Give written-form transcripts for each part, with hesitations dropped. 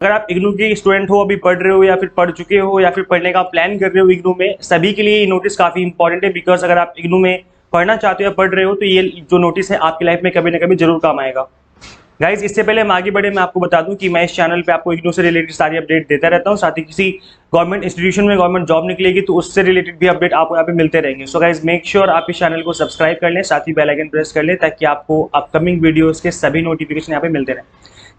अगर आप इग्नू के स्टूडेंट हो, अभी पढ़ रहे हो या फिर पढ़ चुके हो या फिर पढ़ने का प्लान कर रहे हो इग्नू में, सभी के लिए ये नोटिस काफी इंपॉर्टेंट है। बिकॉज अगर आप इग्नू में पढ़ना चाहते हो या पढ़ रहे हो तो ये जो नोटिस है आपकी लाइफ में कभी ना कभी जरूर काम आएगा। गाइज इससे पहले हम आगे बढ़े, मैं आपको बता दूं कि मैं इस चैनल पे आपको इग्नू से रिलेटेड सारी अपडेट देता रहता हूं। साथ ही किसी गवर्नमेंट इंस्टीट्यूशन में गवर्नमेंट जॉब निकलेगी तो उससे रिलेटेड भी अपडेट आपको यहाँ पे मिलते रहेंगे। सो गाइज मेक श्योर आप इस चैनल को सब्सक्राइब कर लें, साथ ही बेल आइकन प्रेस कर लें ताकि आपको अपकमिंग वीडियोस के सभी नोटिफिकेशन यहाँ पे मिलते रहें।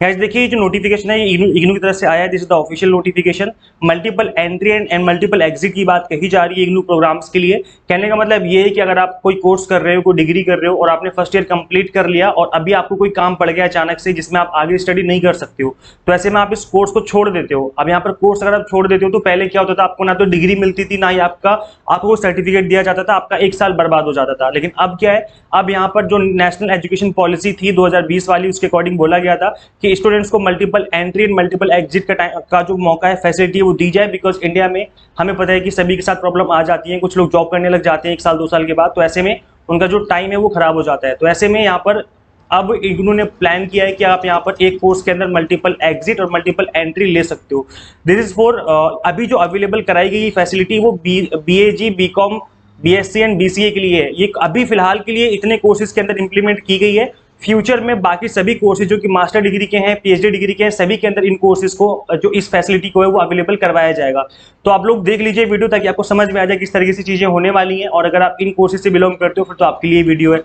गाइस देखिए जो नोटिफिकेशन है ये इग्नू की तरफ से आया है। This is the official notification. Multiple entry and multiple exit की बात कही जा रही है इग्नू प्रोग्राम्स के लिए। कहने का मतलब ये है कि अगर आप कोई कोर्स कर रहे हो, कोई डिग्री कर रहे हो और आपने फर्स्ट ईयर कंप्लीट कर लिया और अभी आपको कोई काम पड़ गया अचानक से जिसमें आप आगे स्टडी नहीं कर सकते हो, तो ऐसे में आप इस कोर्स को छोड़ देते हो। अब यहाँ पर कोर्स अगर आप छोड़ देते हो तो पहले क्या होता था, आपको ना तो डिग्री मिलती थी, ना ही आपको सर्टिफिकेट दिया जाता था, आपका एक साल बर्बाद हो जाता था। लेकिन अब क्या है, अब यहाँ पर जो नेशनल एजुकेशन पॉलिसी थी 2020 वाली, उसके अकॉर्डिंग बोला गया था कि स्टूडेंट्स को multiple entry and multiple exit का जो मौका है, फैसिलिटी है वो दी जाए। बिकॉज इंडिया में हमें पता है कि सभी के साथ प्रॉब्लम आ जाती है, कुछ लोग जॉब करने लग जाते हैं 1 साल 2 साल के बाद, तो ऐसे में उनका जो टाइम है वो खराब हो जाता है। तो ऐसे में यहाँ पर अब इग्नू ने प्लान किया है कि आप यहाँ पर एक कोर्स के अंदर मल्टीपल एग्जिट और मल्टीपल एंट्री ले सकते हो। दिस इज फॉर अभी जो अवेलेबल कराई गई फैसिलिटी वो BAG, BCom, BSc and BCA के लिए है। ये अभी फिलहाल के लिए इतने कोर्सेज के अंदर इंप्लीमेंट की गई है। फ्यूचर में बाकी सभी कोर्सेज जो कि मास्टर डिग्री के हैं, PhD डिग्री के हैं, सभी के अंदर इन कोर्सेज को जो इस फैसिलिटी को है वो अवेलेबल करवाया जाएगा। तो आप लोग देख लीजिए वीडियो ताकि आपको समझ में आ जाए किस तरीके से चीजें होने वाली हैं। और अगर आप इन कोर्सेज से बिलोंग करते हो फिर तो आपके लिए वीडियो है।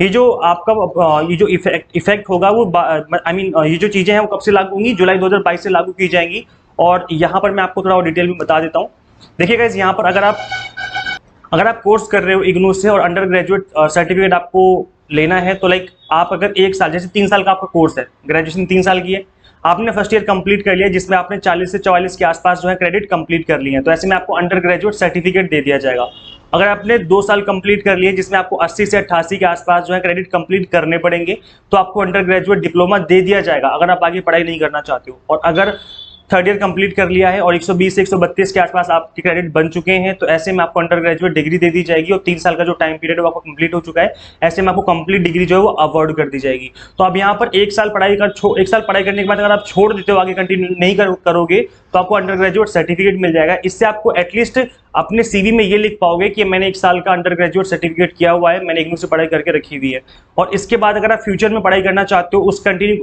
ये जो आपका ये जो इफेक्ट होगा वो ये जो चीजें हैं वो कब से लागू होंगी, जुलाई 2022 से लागू की जाएंगी। और यहाँ पर मैं आपको थोड़ा और डिटेल में बता देता हूँ। देखिए गाइस यहाँ पर अगर आप कोर्स कर रहे हो इग्नू से और अंडर ग्रेजुएट सर्टिफिकेट आपको लेना है तो लाइक आप अगर 1 साल, जैसे 3 साल का आपका कोर्स है, ग्रेजुएशन 3 साल की है, आपने फर्स्ट ईयर कंप्लीट कर लिया जिसमें आपने 40 से 44 के आसपास जो है क्रेडिट कंप्लीट कर लिए हैं, तो ऐसे में आपको अंडर ग्रेजुएट सर्टिफिकेट दे दिया जाएगा। अगर आपने 2 साल कंप्लीट कर लिए जिसमें आपको 80 से 88 के आसपास जो है क्रेडिट कंप्लीट करने पड़ेंगे, तो आपको अंडर ग्रेजुएट डिप्लोमा दे दिया जाएगा अगर आप आगे पढ़ाई नहीं करना चाहते हो। और अगर थर्ड ईयर कंप्लीट कर लिया है और 120 से 132 के आसपास आपके क्रेडिट बन चुके हैं तो ऐसे में आपको अंडर ग्रेजुएट डिग्री दे दी जाएगी। और 3 साल का जो टाइम पीरियड है वो आपको कंप्लीट हो चुका है, ऐसे में आपको कंप्लीट डिग्री जो है वो अवॉर्ड कर दी जाएगी। तो अब यहाँ पर 1 साल पढ़ाई करने के बाद अगर आप छोड़ देते हो, आगे कंटिन्यू नहीं करोगे, तो आपको अंडर ग्रेजुएट सर्टिफिकेट मिल जाएगा। इससे आपको एटलीस्ट अपने CV में ये लिख पाओगे कि मैंने 1 साल का अंडर ग्रेजुएट सर्टिफिकेट किया हुआ है, मैंने इग्नू से पढ़ाई करके रखी हुई है। और इसके बाद अगर आप फ्यूचर में पढ़ाई करना चाहते हो,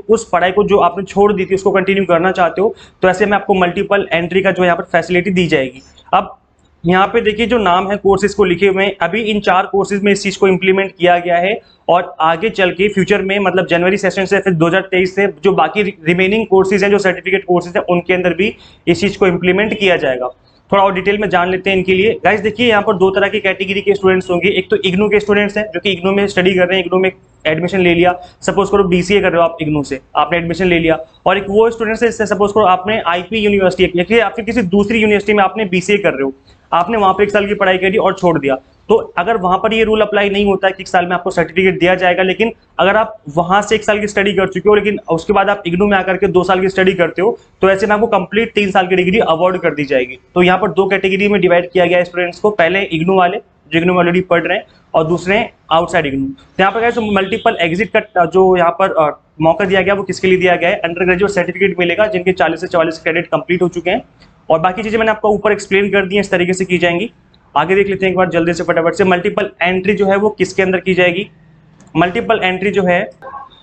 उस पढ़ाई को जो आपने छोड़ दी थी उसको कंटिन्यू करना चाहते हो, तो ऐसे में आपको मल्टीपल एंट्री का जो यहाँ पर फैसिलिटी दी जाएगी। अब यहाँ पे देखिए जो नाम है कोर्सेज को लिखे हुए हैं, अभी इन 4 कोर्सेज में इस चीज को इंप्लीमेंट किया गया है। और आगे चल के फ्यूचर में मतलब जनवरी सेशन से फिर 2023 से जो बाकी रिमेनिंग कोर्सेज हैं, जो सर्टिफिकेट कोर्सेज हैं, उनके अंदर भी इस चीज को इंप्लीमेंट किया जाएगा। थोड़ा और डिटेल में जान लेते हैं इनके लिए। गाइस देखिए यहाँ पर 2 तरह की कैटेगरी के स्टूडेंट्स होंगे। एक तो इग्नू के स्टूडेंट्स हैं जो कि इग्नू में स्टडी कर रहे हैं, इग्नू में एडमिशन ले लिया। सपोज करो BCA कर रहे हो आप इग्नू से, आपने एडमिशन ले लिया। और एक वो स्टूडेंट्स है, सपोज करो आपने IP यूनिवर्सिटी या फिर किसी दूसरी यूनिवर्सिटी में आपने BCA कर रहे हो, आपने वहां पर 1 साल की पढ़ाई करी और छोड़ दिया। तो अगर वहां पर ये रूल अप्लाई नहीं होता है कि 1 साल में आपको सर्टिफिकेट दिया जाएगा, लेकिन अगर आप वहां से 1 साल की स्टडी कर चुके हो लेकिन उसके बाद आप इग्नू में आकर के 2 साल की स्टडी करते हो, तो ऐसे में आपको कंप्लीट 3 साल की डिग्री अवॉर्ड कर दी जाएगी। तो यहाँ पर 2 कैटेगरी में डिवाइड किया गया है स्टूडेंट्स को। पहले इग्नू वाले जो इग्नू में ऑलरेडी पढ़ रहे हैं और दूसरे आउटसाइड इग्नू। तो यहाँ पर मल्टीपल एग्जिट का जो यहाँ पर मौका दिया गया वो किसके लिए दिया गया है, अंडर ग्रेजुएट सर्टिफिकेट मिलेगा जिनके 40 से 44 क्रेडिट कंप्लीट हो चुके हैं। और बाकी चीजें मैंने आपको ऊपर एक्सप्लेन कर दी है, इस तरीके से की जाएंगी। आगे देख लेते हैं एक बार जल्दी से फटाफट से। मल्टीपल एंट्री जो है वो किसके अंदर की जाएगी, मल्टीपल एंट्री जो है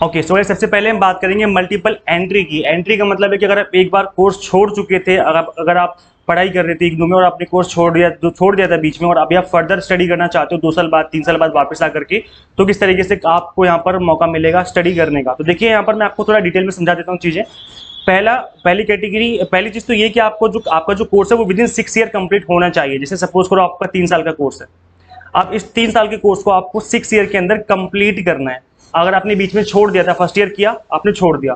ओके सो सबसे पहले हम बात करेंगे मल्टीपल एंट्री की। एंट्री का मतलब है कि अगर आप एक बार कोर्स छोड़ चुके थे, अगर आप पढ़ाई कर रहे थे इग्नू में और आपने कोर्स छोड़ दिया था बीच में और अभी आप फर्दर स्टडी करना चाहते हो 2 साल बाद 3 साल बाद वापस आकर के, तो किस तरीके से आपको यहाँ पर मौका मिलेगा स्टडी करने का। तो देखिए यहाँ पर मैं आपको थोड़ा डिटेल में समझा देता हूँ चीजें। पहली चीज तो ये कि आपका जो कोर्स है वो विदिन 6 ईयर कंप्लीट होना चाहिए। जैसे सपोज करो आपका 3 साल का कोर्स है, आप इस 3 साल के कोर्स को आपको 6 ईयर के अंदर कंप्लीट करना है। अगर आपने बीच में छोड़ दिया था, फर्स्ट ईयर किया आपने छोड़ दिया,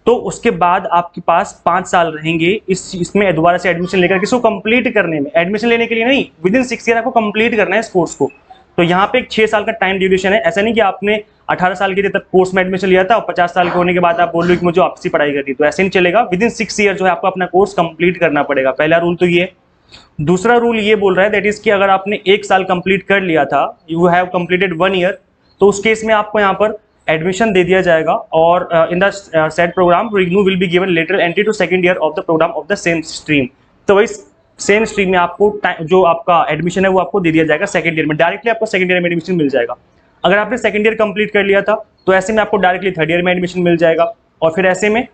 तो उसके बाद आपके पास 5 साल रहेंगे इसमें दोबारा से एडमिशन लेकर के इसको कंप्लीट करने में। एडमिशन लेने के लिए नहीं, विदिन 6 ईयर आपको कंप्लीट करना है इस कोर्स को। तो यहाँ पे 6 साल का टाइम ड्यूरेशन है। ऐसा नहीं कि आपने 18 साल के तब कोर्स में एडमिशन लिया था और 50 साल के होने के बाद आप बोल रहे हो कि मुझे वापसी पढ़ाई करनी, तो ऐसे नहीं चलेगा। विदिन 6 ईयर जो है आपको अपना कोर्स कंप्लीट करना पड़ेगा। पहला रूल तो ये। दूसरा रूल ये बोल रहा है दैट इज कि अगर आपने 1 साल कंप्लीट कर लिया था, यू हैव कंप्लीटेड 1 ईयर, तो उस केस में आपको यहाँ पर एडमिशन दे दिया जाएगा और in the set programme IGNOU will be given lateral entry to second year of the programme of the same stream. तो वही सेम स्ट्रीम में आपको जो आपका एडमिशन है वो आपको दे दिया जाएगा सेकंड ईयर में, डायरेक्टली आपको सेकंड ईयर में एडमिशन मिल जाएगा। अगर आपने सेकंड ईयर कंप्लीट कर लिया था तो ऐसे में आपको डायरेक्टली थर्ड ईयर में एडमिशन मिल जाएगा और फिर ऐसे में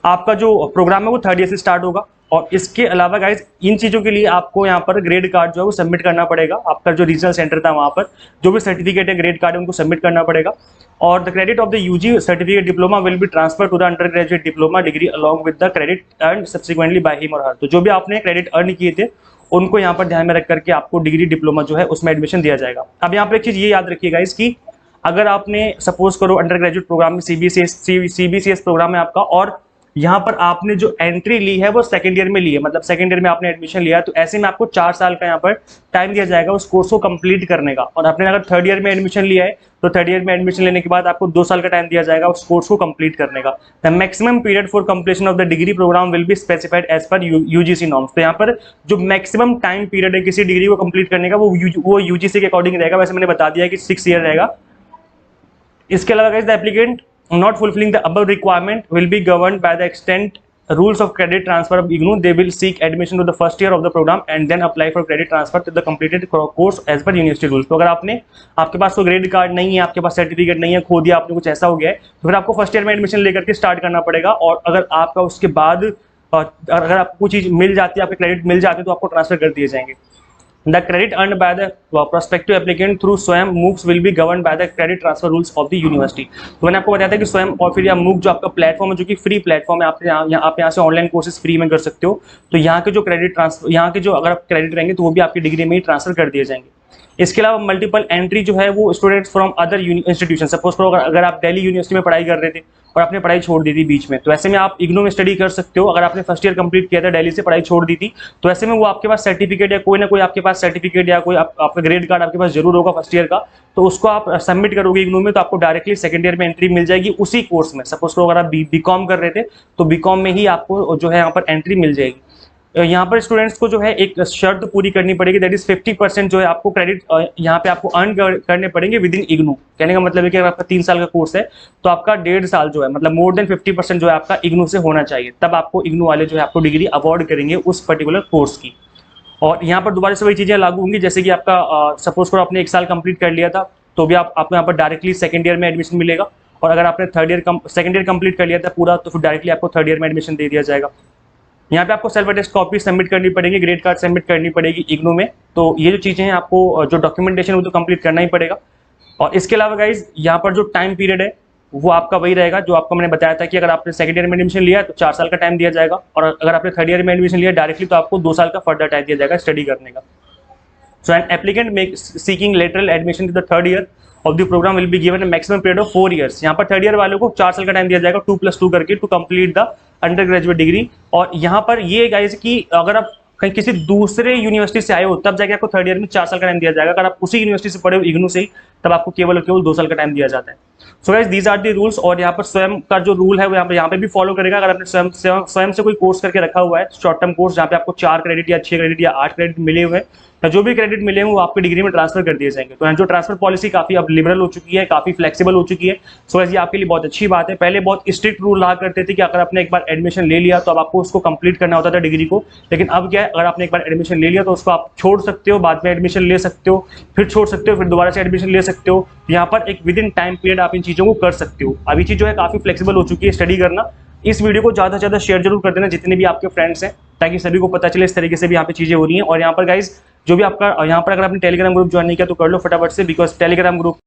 आपका जो प्रोग्राम है वो थर्ड ईयर से स्टार्ट होगा। और इसके अलावा गाइज इन चीज़ों के लिए आपको यहाँ पर ग्रेड कार्ड जो है वो सबमिट करना पड़ेगा। आपका जो रीजनल सेंटर था वहाँ पर जो भी सर्टिफिकेट है ग्रेड कार्ड है उनको सबमिट करना पड़ेगा। और the credit of the UG certificate diploma will be transfer to the undergraduate diploma degree along with the credit earn subsequently by him or her. तो जो भी आपने क्रेडिट अर्न किए थे उनको यहाँ पर ध्यान में रख करके आपको डिग्री डिप्लोमा जो है उसमें एडमिशन दिया जाएगा। अब यहाँ पर एक चीज़ ये याद रखिएगा इसकी, अगर आपने सपोज करो अंडर ग्रेजुएट प्रोग्राम में सीबीसीएस प्रोग्राम है आपका और यहाँ पर आपने जो एंट्री ली है वो सेकंड ईयर में ली है, मतलब सेकंड ईयर में आपने एडमिशन लिया है, तो ऐसे में आपको 4 साल का यहाँ पर टाइम दिया जाएगा उस कोर्स को कंप्लीट करने का। और आपने अगर थर्ड ईयर में एडमिशन लिया है तो थर्ड ईयर में एडमिशन लेने के बाद आपको 2 साल का टाइम दिया जाएगा उस कोर्स को कंप्लीट करने का। The maximum period for completion of the degree programme will be specified as per UGC norms. तो यहाँ पर जो मैक्सिमम टाइम पीरियड है किसी डिग्री को कंप्लीट करने का वो यूजीसी के अकॉर्डिंग रहेगा। वैसे मैंने बता दिया कि 6 ईयर रहेगा। इसके अलावा guys the applicant not fulfilling the above requirement will be governed by the extent rules of credit transfer of IGNOU. They will seek admission to the first year of the program and then apply for credit transfer to the completed course as per university rules. तो अगर आपके पास कोई grade card नहीं है, आपके पास certificate नहीं है, खो दिया आपने, कुछ ऐसा हो गया है, तो फिर आपको फर्स्ट ईयर में एडमिशन लेकर के स्टार्ट करना पड़ेगा। और अगर आपका उसके बाद अगर आपको कोई चीज़ मिल जाती है, आपके क्रेडिट मिल जाते हैं तो आपको ट्रांसफर कर दिए जाएंगे। The credit earned by the prospective applicant through SWAYAM MOOCs will be governed by the credit transfer rules of the university. तो मैंने आपको बताया था कि स्वयं और फिर या MOOC जो आपका प्लेटफॉर्म है जो कि फ्री प्लेटफॉर्म है, आप यहाँ से ऑनलाइन कोर्सेज फ्री में कर सकते हो। तो यहाँ के जो क्रेडिट ट्रांसफर, यहाँ के जो अगर आप क्रेडिट रहेंगे तो वो भी आपकी डिग्री में ही ट्रांसफर कर दिए जाएंगे। इसके अलावा मल्टीपल एंट्री जो है वो students from other institution, suppose करो अगर आप दिल्ली यूनिवर्सिटी में पढ़ाई कर रहे थे और आपने पढ़ाई छोड़ दी थी बीच में, तो ऐसे में आप इग्नू में स्टडी कर सकते हो। अगर आपने फर्स्ट ईयर कंप्लीट किया था, दिल्ली से पढ़ाई छोड़ दी थी, तो ऐसे में वो आपके पास सर्टिफिकेट या कोई ना कोई आपके पास सर्टिफिकेट या कोई आपका ग्रेड कार्ड आपके पास जरूर होगा फर्स्ट ईयर का, तो उसको आप सबमिट करोगे इग्नू में, तो आपको डायरेक्टली सेकंड ईयर में एंट्री मिल जाएगी उसी कोर्स में। सपोज करो अगर आप बीकॉम कर रहे थे तो बीकॉम में ही आपको जो है यहाँ पर एंट्री मिल जाएगी। यहाँ पर स्टूडेंट्स को जो है एक शर्त पूरी करनी पड़ेगी, दैट इज 50% जो है आपको क्रेडिट यहाँ पे आपको अर्न करने पड़ेंगे विद इन इग्नू। कहने का मतलब है कि अगर आपका 3 साल का कोर्स है तो आपका 1.5 साल जो है, मतलब मोर देन 50% जो है आपका इग्नू से होना चाहिए, तब आपको इग्नू वाले जो है आपको डिग्री अवॉर्ड करेंगे उस पर्टिकुलर कोर्स की। और यहाँ पर दोबारा से वही चीज़ें लागू होंगी, जैसे कि आपका सपोज करो आपने 1 साल कंप्लीट कर लिया था तो भी आपको यहाँ पर डायरेक्टली सेकंड ईयर में एडमिशन मिलेगा। और अगर आपने सेकंड ईयर कंप्लीट कर लिया था पूरा, तो फिर डायरेक्टली आपको थर्ड ईयर में एडमिशन दे दिया जाएगा। यहाँ पे आपको सेल्फ अटेस्ट कॉपी सबमिट करनी पड़ेगी, ग्रेड कार्ड सबमिट करनी पड़ेगी इग्नू में। तो ये जो चीज़ें हैं आपको जो डॉक्यूमेंटेशन वो तो कंप्लीट करना ही पड़ेगा। और इसके अलावा गाइज यहाँ पर जो टाइम पीरियड है वो आपका वही रहेगा जो आपको मैंने बताया था कि अगर आपने सेकंड ईयर में एडमिशन लिया तो 4 साल का टाइम दिया जाएगा, और अगर आपने थर्ड ईयर में एडमिशन लिया डायरेक्टली तो आपको 2 साल का फर्दर टाइम दिया जाएगा स्टडी करने का। So an applicant seeking lateral admission to the third year of the program will be given a maximum period of 4 years। यहाँ पर थर्ड ईयर वालों को 4 साल का टाइम दिया जाएगा 2+2 करके to complete the undergraduate degree. और यहाँ पर ये गाइस कि अगर आप कहीं किसी दूसरे यूनिवर्सिटी से आए हो तब जाके आपको थर्ड ईयर में 4 साल का टाइम दिया जाएगा। अगर आप उसी यूनिवर्सिटी से पढ़े हो इग्नू से ही, तब आपको केवल 2 साल का टाइम दिया जाता है। So guys these are the rules. और यहाँ पर स्वयं का जो रूल है वो यहाँ पे भी फॉलो करेगा। अगर आपने स्वयं से कोई कोर्स करके रखा हुआ है, शॉर्ट टर्म कोर्स जहाँ पे आपको 4 क्रेडिट या 6 क्रेडिट या 8 क्रेडिट मिले हुए हैं, या जो भी क्रेडिट मिले हैं वो आपकी डिग्री में ट्रांसफर कर दिए जाएंगे। तो जो ट्रांसफर पॉलिसी काफी अब लिबरल हो चुकी है, काफी फ्लेक्सिबल हो चुकी है। सो ये आपके लिए बहुत अच्छी बात है। पहले बहुत स्ट्रिक्ट रूल रहा करते थे कि अगर आपने एक बार एडमिशन ले लिया तो अब आपको उसको कंप्लीट करना होता था डिग्री को, लेकिन अब क्या है, अगर आपने एक बार एडमिशन ले लिया तो उसको आप छोड़ सकते हो, बाद में एडमिशन ले सकते हो, फिर छोड़ सकते हो, फिर दोबारा से एडमिशन ले सकते हो। यहाँ पर एक विद इन टाइम पीरियड आप इन चीज़ों को कर सकते हो। अभी चीज़ जो है काफ़ी फ्लेक्सिबल हो चुकी है स्टडी करना। इस वीडियो को ज़्यादा से ज़्यादा शेयर जरूर कर देना जितने भी आपके फ्रेंड्स हैं, ताकि सभी को पता चले इस तरीके से भी यहाँ पे चीज़ें हो रही हैं। और यहाँ पर गाइज जो भी आपका यहाँ पर अगर आपने टेलीग्राम ग्रुप ज्वाइन नहीं किया तो कर लो फटाफट से, बिकॉज टेलीग्राम ग्रुप